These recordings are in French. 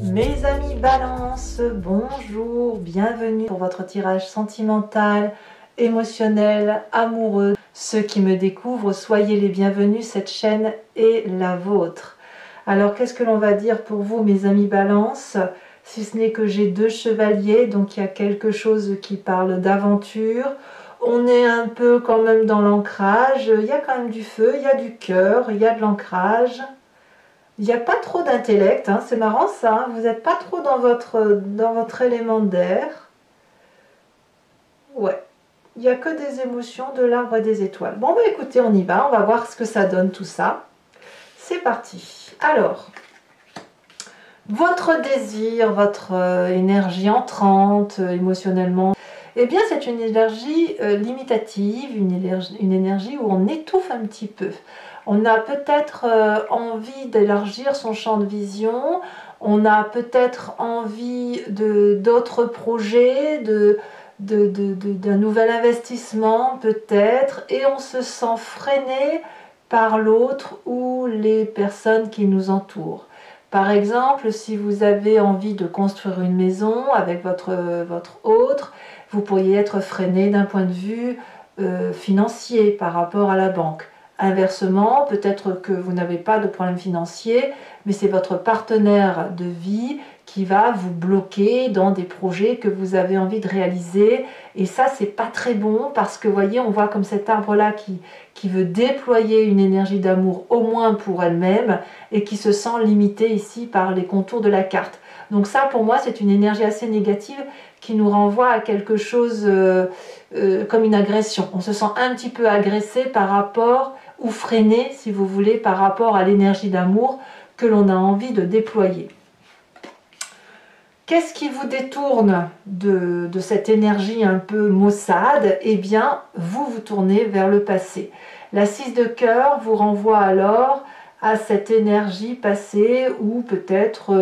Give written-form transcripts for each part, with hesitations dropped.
Mes amis Balance, bonjour, bienvenue pour votre tirage sentimental, émotionnel, amoureux. Ceux qui me découvrent, soyez les bienvenus, cette chaîne est la vôtre. Alors qu'est-ce que l'on va dire pour vous mes amis Balance? Si ce n'est que j'ai deux chevaliers, donc il y a quelque chose qui parle d'aventure. On est un peu quand même dans l'ancrage, il y a quand même du feu, il y a du cœur, il y a de l'ancrage. Il n'y a pas trop d'intellect, hein, c'est marrant ça, hein, vous n'êtes pas trop dans votre élément d'air. Ouais, il n'y a que des émotions, de l'arbre et des étoiles. Bon bah écoutez, on y va, on va voir ce que ça donne tout ça. C'est parti. Alors, votre désir, votre énergie entrante émotionnellement, eh bien c'est une énergie limitative, une énergie où on étouffe un petit peu. On a peut-être envie d'élargir son champ de vision, on a peut-être envie d'autres projets, d'un nouvel investissement peut-être, et on se sent freiné par l'autre ou les personnes qui nous entourent. Par exemple, si vous avez envie de construire une maison avec votre autre, vous pourriez être freiné d'un point de vue financier par rapport à la banque. Inversement, peut-être que vous n'avez pas de problème financier, mais c'est votre partenaire de vie qui va vous bloquer dans des projets que vous avez envie de réaliser. Et ça, c'est pas très bon parce que, vous voyez, on voit comme cet arbre-là qui veut déployer une énergie d'amour au moins pour elle-même et qui se sent limité ici par les contours de la carte. Donc ça, pour moi, c'est une énergie assez négative qui nous renvoie à quelque chose comme une agression. On se sent un petit peu agressé par rapport ou freiné, si vous voulez, par rapport à l'énergie d'amour que l'on a envie de déployer. Qu'est-ce qui vous détourne de cette énergie un peu maussade? Eh bien, vous tournez vers le passé. La 6 de cœur vous renvoie alors à cette énergie passée où peut-être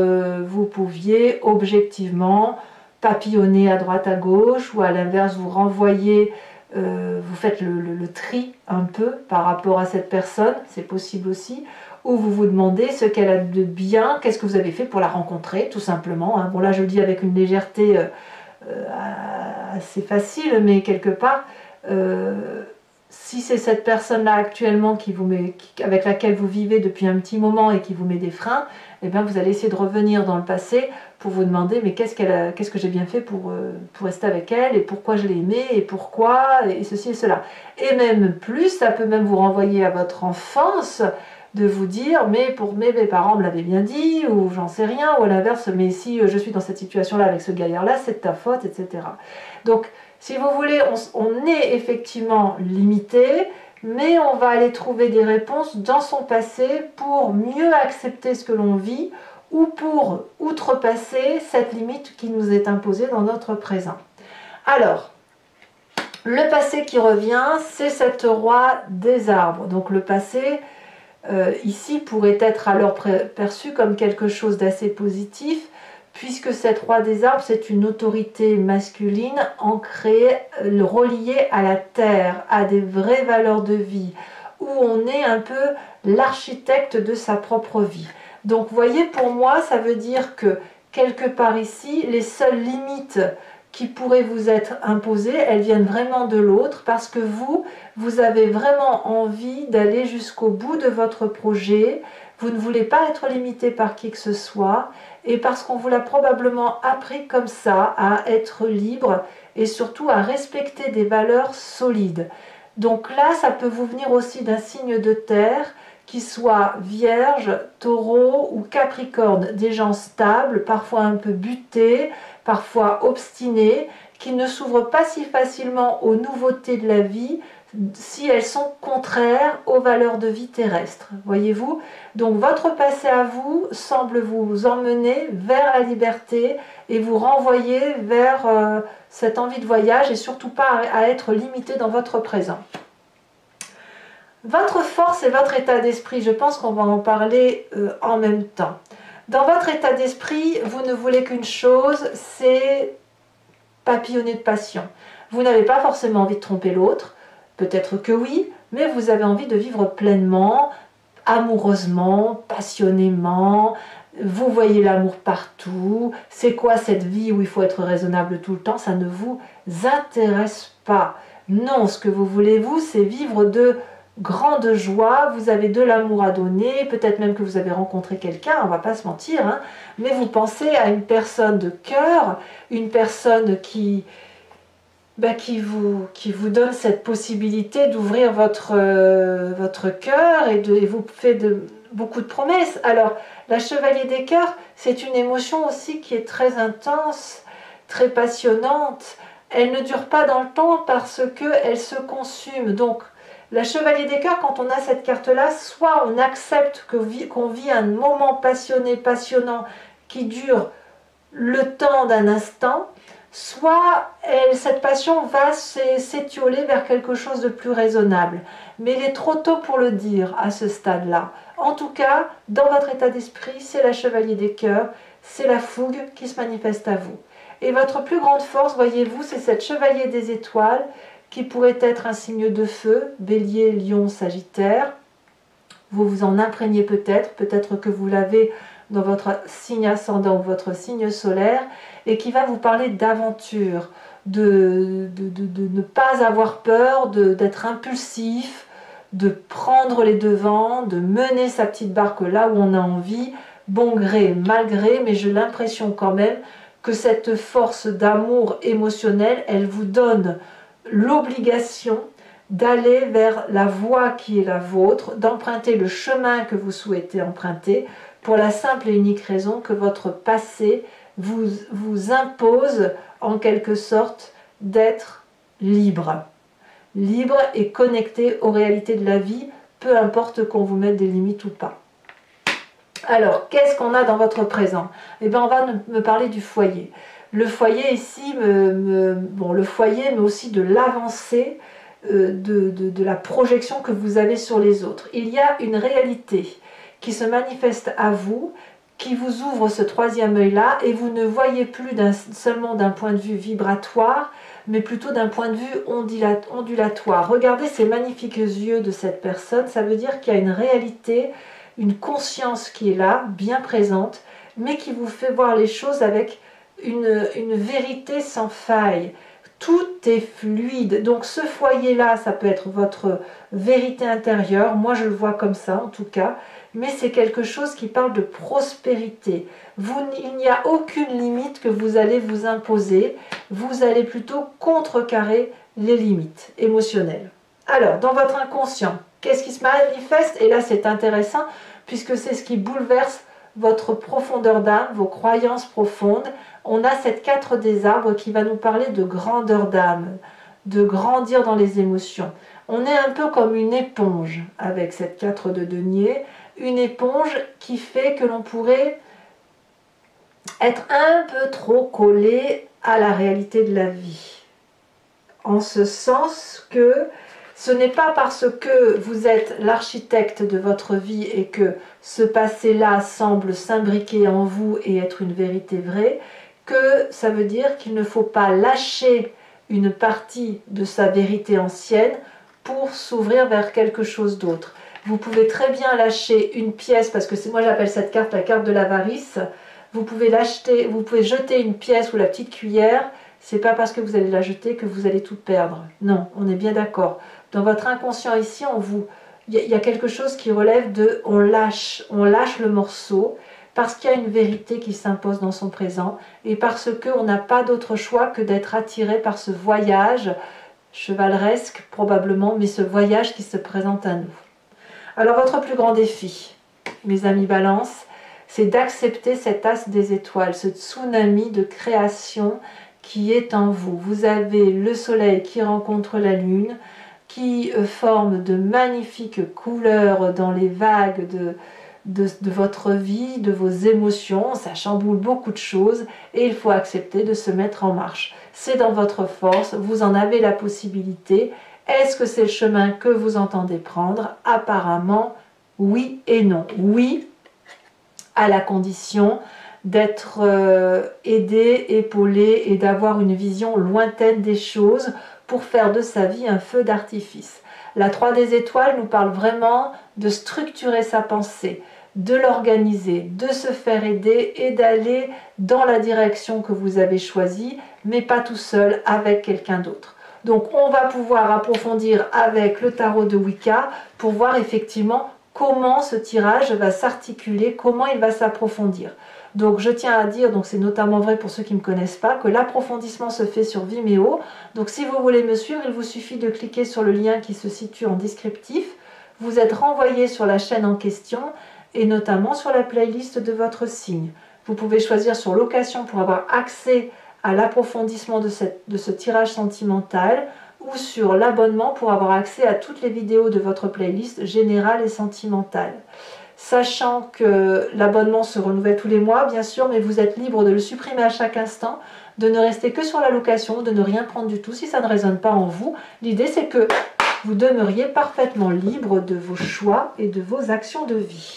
vous pouviez objectivement papillonner à droite à gauche, ou à l'inverse vous renvoyez, vous faites le tri un peu par rapport à cette personne, c'est possible aussi, ou vous vous demandez ce qu'elle a de bien, qu'est-ce que vous avez fait pour la rencontrer, tout simplement. Hein. Bon là je le dis avec une légèreté assez facile, mais quelque part, si c'est cette personne-là actuellement avec laquelle vous vivez depuis un petit moment et qui vous met des freins, eh bien vous allez essayer de revenir dans le passé pour vous demander mais qu'est-ce que j'ai bien fait pour rester avec elle, et pourquoi je l'ai aimée, et pourquoi, et ceci et cela. Et même plus, ça peut même vous renvoyer à votre enfance, de vous dire mais mes parents me l'avaient bien dit, ou j'en sais rien, ou à l'inverse, mais si je suis dans cette situation-là avec ce gaillard-là, c'est de ta faute, etc. Donc, si vous voulez, on est effectivement limité, mais on va aller trouver des réponses dans son passé pour mieux accepter ce que l'on vit ou pour outrepasser cette limite qui nous est imposée dans notre présent. Alors, le passé qui revient, c'est cette roi des arbres. Donc le passé, ici, pourrait être alors perçu comme quelque chose d'assez positif, puisque cette roi des arbres, c'est une autorité masculine ancrée, reliée à la terre, à des vraies valeurs de vie, où on est un peu l'architecte de sa propre vie. Donc vous voyez, pour moi, ça veut dire que quelque part ici, les seules limites qui pourraient vous être imposées, elles viennent vraiment de l'autre, parce que vous avez vraiment envie d'aller jusqu'au bout de votre projet. Vous ne voulez pas être limité par qui que ce soit, et parce qu'on vous l'a probablement appris comme ça, à être libre et surtout à respecter des valeurs solides. Donc là, ça peut vous venir aussi d'un signe de terre, qui soit Vierge, Taureau ou Capricorne, des gens stables, parfois un peu butés, parfois obstinés, qui ne s'ouvrent pas si facilement aux nouveautés de la vie, si elles sont contraires aux valeurs de vie terrestres, voyez-vous. Donc votre passé à vous semble vous emmener vers la liberté et vous renvoyer vers cette envie de voyage, et surtout pas à être limité dans votre présent. Votre force et votre état d'esprit, je pense qu'on va en parler en même temps. Dans votre état d'esprit, vous ne voulez qu'une chose, c'est papillonner de passion. Vous n'avez pas forcément envie de tromper l'autre, peut-être que oui, mais vous avez envie de vivre pleinement, amoureusement, passionnément. Vous voyez l'amour partout. C'est quoi cette vie où il faut être raisonnable tout le temps? Ça ne vous intéresse pas. Non, ce que vous voulez, vous, c'est vivre de grande joie. Vous avez de l'amour à donner. Peut-être même que vous avez rencontré quelqu'un, on ne va pas se mentir, hein, mais vous pensez à une personne de cœur, une personne qui vous donne cette possibilité d'ouvrir votre cœur et vous fait beaucoup de promesses. Alors, la chevalier des cœurs, c'est une émotion aussi qui est très intense, très passionnante. Elle ne dure pas dans le temps parce qu'elle se consume. Donc, la chevalier des cœurs, quand on a cette carte-là, soit on accepte qu'on vit un moment passionné, passionnant, qui dure le temps d'un instant, soit cette passion va s'étioler vers quelque chose de plus raisonnable. Mais il est trop tôt pour le dire à ce stade-là. En tout cas, dans votre état d'esprit, c'est la chevalier des cœurs, c'est la fougue qui se manifeste à vous. Et votre plus grande force, voyez-vous, c'est cette chevalier des étoiles qui pourrait être un signe de feu, bélier, lion, sagittaire. Vous vous en imprégnez peut-être que vous l'avez dans votre signe ascendant ou votre signe solaire, et qui va vous parler d'aventure, de ne pas avoir peur, d'être impulsif, de prendre les devants, de mener sa petite barque là où on a envie, bon gré, mal gré, mais j'ai l'impression quand même que cette force d'amour émotionnel, elle vous donne l'obligation d'aller vers la voie qui est la vôtre, d'emprunter le chemin que vous souhaitez emprunter, pour la simple et unique raison que votre passé vous impose en quelque sorte d'être libre. Libre et connecté aux réalités de la vie, peu importe qu'on vous mette des limites ou pas. Alors, qu'est-ce qu'on a dans votre présent? Eh bien, on va me parler du foyer. Le foyer ici, le foyer, mais aussi de l'avancée, de la projection que vous avez sur les autres. Il y a une réalité qui se manifeste à vous, qui vous ouvre ce troisième œil-là, et vous ne voyez plus seulement d'un point de vue vibratoire, mais plutôt d'un point de vue ondulatoire. Regardez ces magnifiques yeux de cette personne, ça veut dire qu'il y a une réalité, une conscience qui est là, bien présente, mais qui vous fait voir les choses avec une vérité sans faille. Tout est fluide. Donc ce foyer-là, ça peut être votre vérité intérieure. Moi, je le vois comme ça, en tout cas. Mais c'est quelque chose qui parle de prospérité. Il n'y a aucune limite que vous allez vous imposer. Vous allez plutôt contrecarrer les limites émotionnelles. Alors, dans votre inconscient, qu'est-ce qui se manifeste? Et là, c'est intéressant, puisque c'est ce qui bouleverse votre profondeur d'âme, vos croyances profondes. On a cette 4 des arbres qui va nous parler de grandeur d'âme, de grandir dans les émotions. On est un peu comme une éponge avec cette 4 de denier, une éponge qui fait que l'on pourrait être un peu trop collé à la réalité de la vie. En ce sens que ce n'est pas parce que vous êtes l'architecte de votre vie et que ce passé-là semble s'imbriquer en vous et être une vérité vraie, que ça veut dire qu'il ne faut pas lâcher une partie de sa vérité ancienne pour s'ouvrir vers quelque chose d'autre. Vous pouvez très bien lâcher une pièce, parce que moi j'appelle cette carte la carte de l'avarice. Vous pouvez jeter une pièce ou la petite cuillère. C'est pas parce que vous allez la jeter que vous allez tout perdre. Non, on est bien d'accord. Dans votre inconscient ici, il y a quelque chose qui relève de on lâche le morceau parce qu'il y a une vérité qui s'impose dans son présent et parce qu'on n'a pas d'autre choix que d'être attiré par ce voyage chevaleresque probablement, mais ce voyage qui se présente à nous. Alors votre plus grand défi, mes amis Balance, c'est d'accepter cet as des étoiles, ce tsunami de création qui est en vous. Vous avez le soleil qui rencontre la lune, qui forme de magnifiques couleurs dans les vagues de votre vie, de vos émotions. Ça chamboule beaucoup de choses et il faut accepter de se mettre en marche. C'est dans votre force, vous en avez la possibilité. Est-ce que c'est le chemin que vous entendez prendre? Apparemment, oui et non. Oui, à la condition d'être aidé, épaulé et d'avoir une vision lointaine des choses pour faire de sa vie un feu d'artifice. La 3 des étoiles nous parle vraiment de structurer sa pensée, de l'organiser, de se faire aider et d'aller dans la direction que vous avez choisie, mais pas tout seul, avec quelqu'un d'autre. Donc on va pouvoir approfondir avec le tarot de Wicca pour voir effectivement comment ce tirage va s'articuler, comment il va s'approfondir. Donc je tiens à dire, donc c'est notamment vrai pour ceux qui ne me connaissent pas, que l'approfondissement se fait sur Vimeo. Donc si vous voulez me suivre, il vous suffit de cliquer sur le lien qui se situe en descriptif. Vous êtes renvoyé sur la chaîne en question et notamment sur la playlist de votre signe. Vous pouvez choisir sur location pour avoir accès à l'approfondissement de ce tirage sentimental ou sur l'abonnement pour avoir accès à toutes les vidéos de votre playlist générale et sentimentale. Sachant que l'abonnement se renouvelle tous les mois, bien sûr, mais vous êtes libre de le supprimer à chaque instant, de ne rester que sur la location, de ne rien prendre du tout si ça ne résonne pas en vous. L'idée, c'est que vous demeuriez parfaitement libre de vos choix et de vos actions de vie.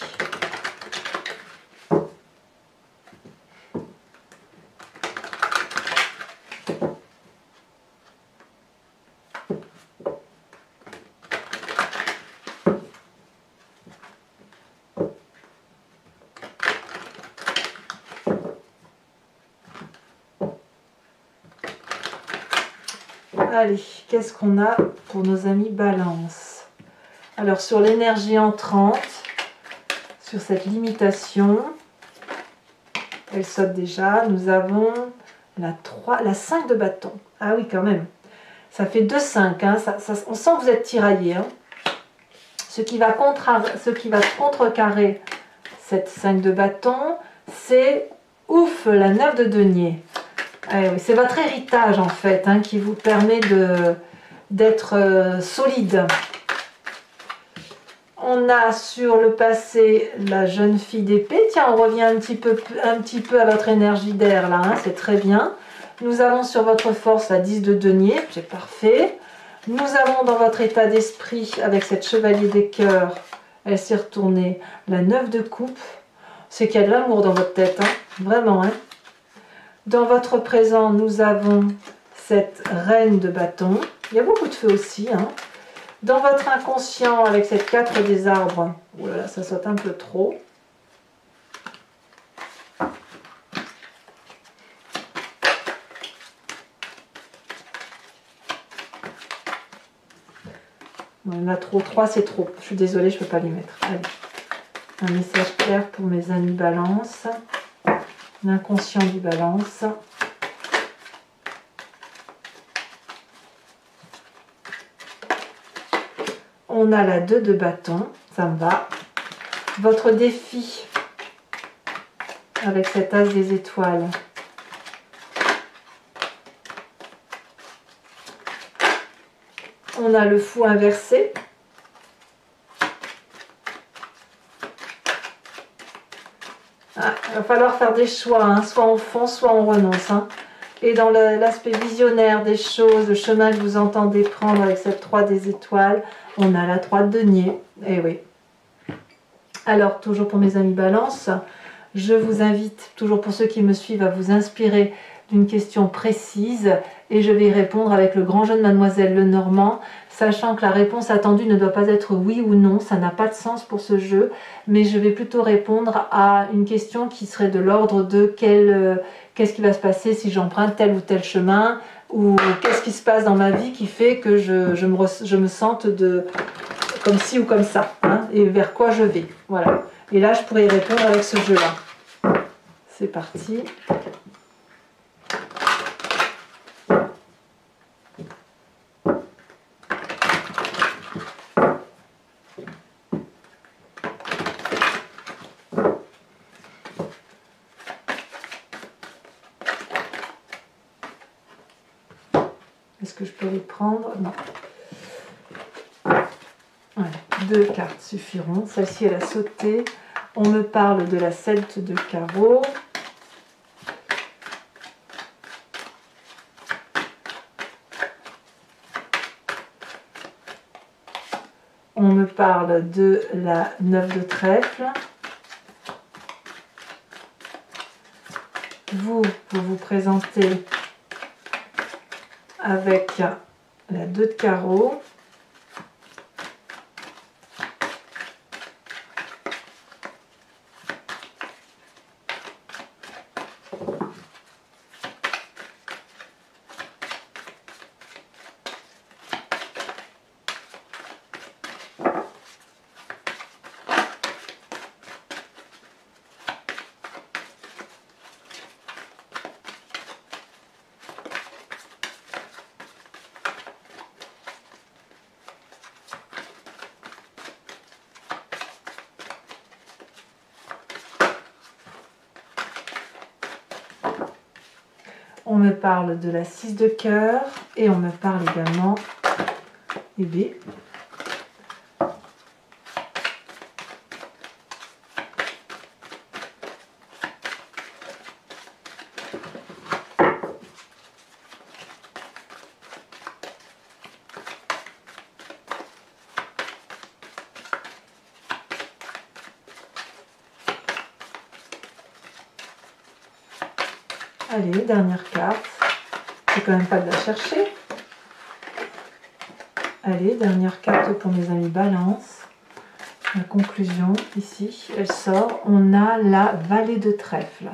Allez, qu'est-ce qu'on a pour nos amis Balance? Alors, sur l'énergie entrante, sur cette limitation, elle saute déjà. Nous avons la 5 de bâton. Ah oui, quand même. Ça fait 2-5. Hein. On sent que vous êtes tiraillé. Hein. Ce qui va contrecarrer cette 5 de bâton, c'est ouf, la 9 de denier. Oui, c'est votre héritage en fait hein, qui vous permet d'être solide. On a sur le passé la jeune fille d'épée. Tiens, on revient un petit peu à votre énergie d'air là, hein, c'est très bien. Nous avons sur votre force la 10 de denier, c'est parfait. Nous avons dans votre état d'esprit, avec cette chevalier des cœurs, elle s'est retournée, la 9 de coupe. C'est qu'il y a de l'amour dans votre tête, hein, vraiment. Hein. Dans votre présent, nous avons cette reine de bâton. Il y a beaucoup de feu aussi. Hein. Dans votre inconscient, avec cette 4 des arbres, oh là là, ça saute un peu trop. Il y en a trop. 3, c'est trop. Je suis désolée, je ne peux pas les mettre. Allez. Un message clair pour mes amis Balance. L'inconscient du Balance. On a la 2 de bâton, ça me va. Votre défi avec cet as des étoiles. On a le fou inversé. Ah, il va falloir faire des choix, hein. Soit on fonce, soit on renonce. Hein. Et dans l'aspect visionnaire des choses, le chemin que vous entendez prendre avec cette 3 des étoiles, on a la 3 de denier. Eh oui. Alors, toujours pour mes amis Balance, je vous invite, toujours pour ceux qui me suivent, à vous inspirer d'une question précise et je vais y répondre avec le grand jeu de Mademoiselle Lenormand, sachant que la réponse attendue ne doit pas être oui ou non, ça n'a pas de sens pour ce jeu, mais je vais plutôt répondre à une question qui serait de l'ordre de qu'est-ce qui va se passer si j'emprunte tel ou tel chemin, ou qu'est-ce qui se passe dans ma vie qui fait que je me sente comme ci ou comme ça, hein, et vers quoi je vais. Voilà. Et là, je pourrais y répondre avec ce jeu-là. C'est parti. Est-ce que je peux les prendre? Non. Voilà, 2 cartes suffiront. Celle-ci, elle a sauté. On me parle de la 7 de carreau. On me parle de la 9 de trèfle. Vous vous présentez avec la 2 de carreau. On me parle de la 6 de cœur et on me parle également des B. Allez, dernière carte. C'est quand même pas de la chercher. Allez, dernière carte pour mes amis Balance. La conclusion, ici, elle sort. On a la vallée de trèfle.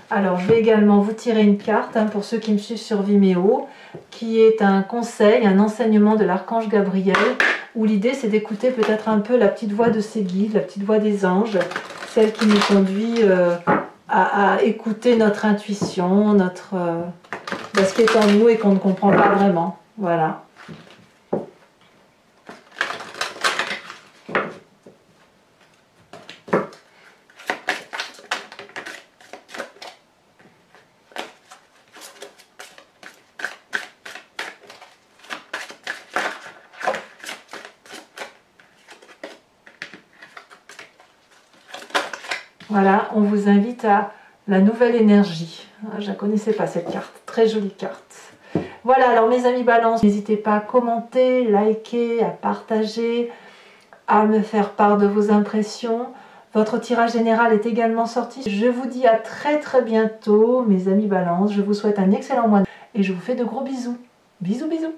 Alors, je vais également vous tirer une carte pour ceux qui me suivent sur Vimeo, qui est un conseil, un enseignement de l'archange Gabriel, où l'idée c'est d'écouter peut-être un peu la petite voix de ses guides, la petite voix des anges, celle qui nous conduit à écouter notre intuition, ce qui est en nous et qu'on ne comprend pas vraiment. Voilà. Voilà, on vous invite à la nouvelle énergie. Je ne la connaissais pas cette carte, très jolie carte. Voilà, alors mes amis Balance, n'hésitez pas à commenter, liker, à partager, à me faire part de vos impressions. Votre tirage général est également sorti. Je vous dis à très bientôt mes amis Balance. Je vous souhaite un excellent mois et je vous fais de gros bisous. Bisous, bisous.